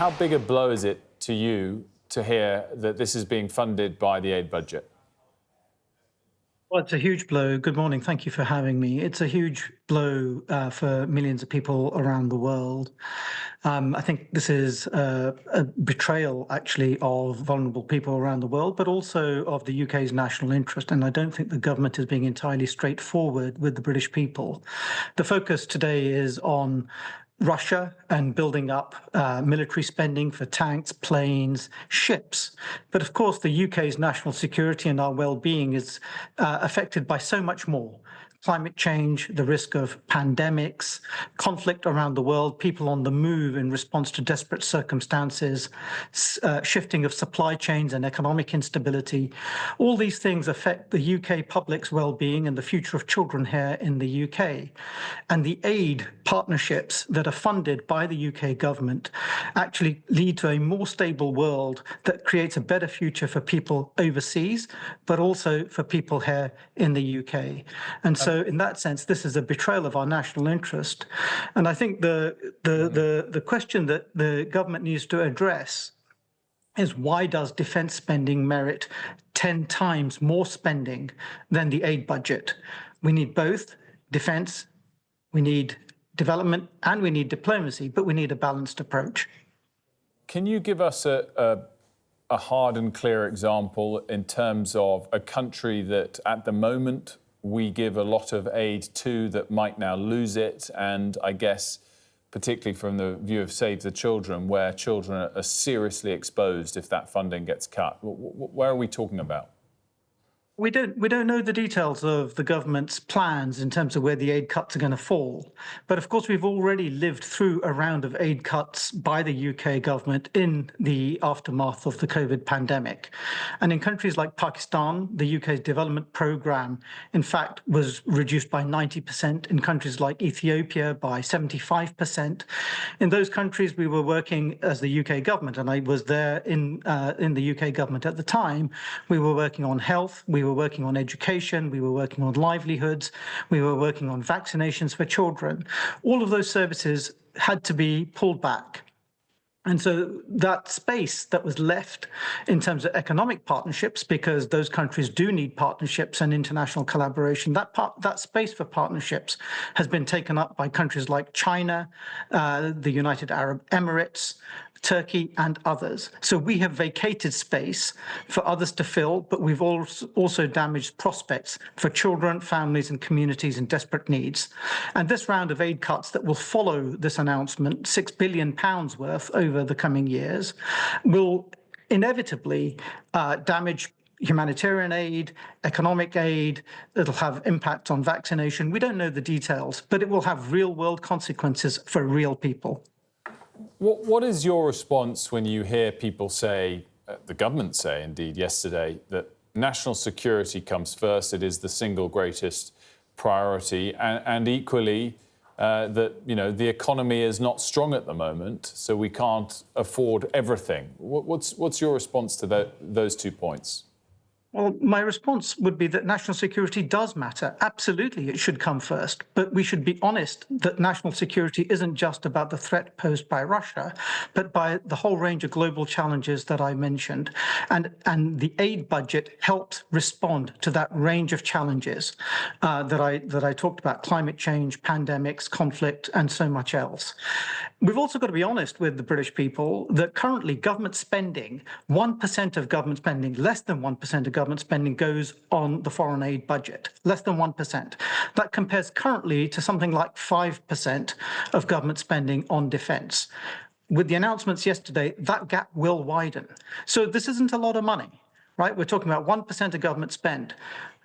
How big a blow is it to you to hear that this is being funded by the aid budget? Well, it's a huge blow. Good morning. Thank you for having me. It's a huge blow for millions of people around the world. I think this is a betrayal, actually, of vulnerable people around the world, but also of the UK's national interest. And I don't think the government is being entirely straightforward with the British people. The focus today is on Russia and building up military spending for tanks, planes, ships. But of course, the UK's national security and our well-being is affected by so much more. Climate change, the risk of pandemics, conflict around the world, people on the move in response to desperate circumstances, shifting of supply chains and economic instability. All these things affect the UK public's well-being and the future of children here in the UK. And the aid partnerships that are funded by the UK government actually lead to a more stable world that creates a better future for people overseas, but also for people here in the UK. And so in that sense, this is a betrayal of our national interest. And I think the question that the government needs to address is, why does defense spending merit 10 times more spending than the aid budget? We need both defense, we need development, and we need diplomacy, but we need a balanced approach. Can you give us a hard and clear example in terms of a country that at the moment we give a lot of aid to that might now lose it, and I guess particularly from the view of Save the Children, where children are seriously exposed if that funding gets cut? Where are we talking about? We don't know the details of the government's plans in terms of where the aid cuts are going to fall. But of course, we've already lived through a round of aid cuts by the UK government in the aftermath of the COVID pandemic. And in countries like Pakistan, the UK's development programme, in fact, was reduced by 90%. In countries like Ethiopia, by 75%. In those countries, we were working as the UK government, and I was there in the UK government at the time. We were working on health. We were working on education, we were working on livelihoods, we were working on vaccinations for children. All of those services had to be pulled back. And so that space that was left in terms of economic partnerships, because those countries do need partnerships and international collaboration, that space for partnerships has been taken up by countries like China, the United Arab Emirates, Turkey, and others. So we have vacated space for others to fill, but we've also damaged prospects for children, families, and communities in desperate needs. And this round of aid cuts that will follow this announcement, £6 billion worth over the coming years, will inevitably damage humanitarian aid, economic aid. It'll have impact on vaccination. We don't know the details, but it will have real-world consequences for real people. What is your response when you hear people say, the government say indeed yesterday, that national security comes first, it is the single greatest priority, and equally that the economy is not strong at the moment, so we can't afford everything? What's your response to those 2 points? Well, my response would be that national security does matter. Absolutely, it should come first. But we should be honest that national security isn't just about the threat posed by Russia, but by the whole range of global challenges that I mentioned. And the aid budget helps respond to that range of challenges that I talked about: climate change, pandemics, conflict, and so much else. We've also got to be honest with the British people that currently government spending, 1% of government spending, less than 1% of government spending goes on the foreign aid budget, less than 1%. That compares currently to something like 5% of government spending on defence. With the announcements yesterday, that gap will widen. So this isn't a lot of money, right? We're talking about 1% of government spend.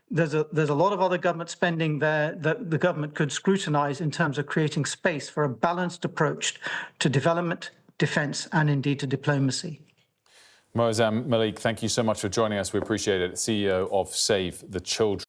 There's a lot of other government spending there that the government could scrutinise in terms of creating space for a balanced approach to development, defence, and indeed to diplomacy. Moazzam Malik, thank you so much for joining us. We appreciate it. CEO of Save the Children.